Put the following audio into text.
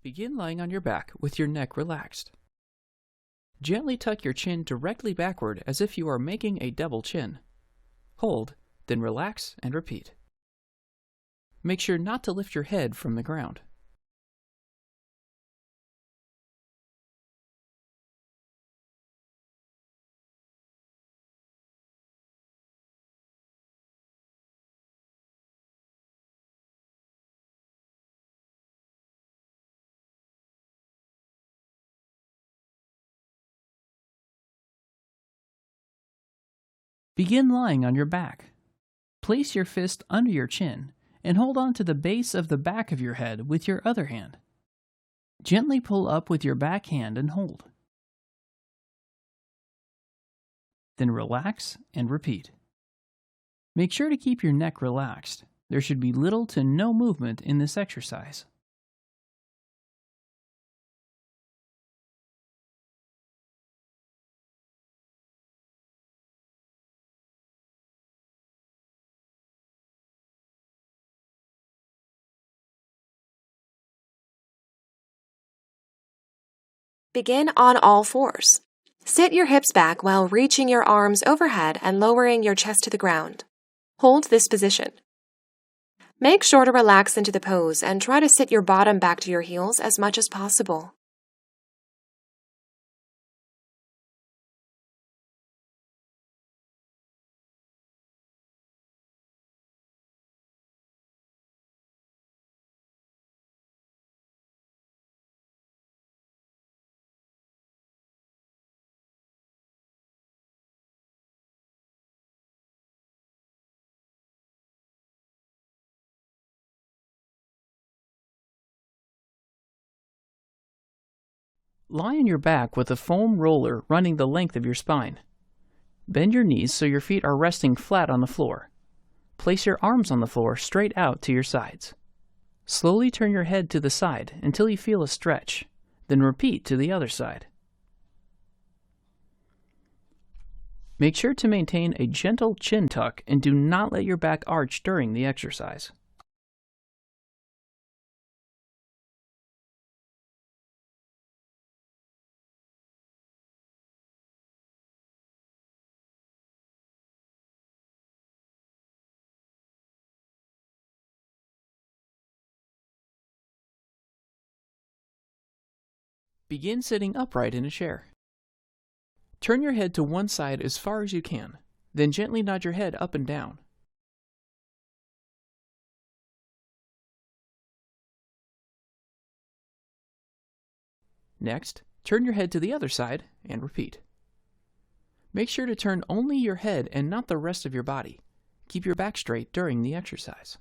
Begin lying on your back with your neck relaxed. Gently tuck your chin directly backward as if you are making a double chin. Hold, then relax and repeat. Make sure not to lift your head from the ground. Begin lying on your back. Place your fist under your chin and hold on to the base of the back of your head with your other hand. Gently pull up with your back hand and hold. Then relax and repeat. Make sure to keep your neck relaxed. There should be little to no movement in this exercise. Begin on all fours. Sit your hips back while reaching your arms overhead and lowering your chest to the ground. Hold this position. Make sure to relax into the pose and try to sit your bottom back to your heels as much as possible. Lie on your back with a foam roller running the length of your spine. Bend your knees so your feet are resting flat on the floor. Place your arms on the floor straight out to your sides. Slowly turn your head to the side until you feel a stretch, then repeat to the other side. Make sure to maintain a gentle chin tuck and do not let your back arch during the exercise. Begin sitting upright in a chair. Turn your head to one side as far as you can, then gently nod your head up and down. Next, turn your head to the other side and repeat. Make sure to turn only your head and not the rest of your body. Keep your back straight during the exercise.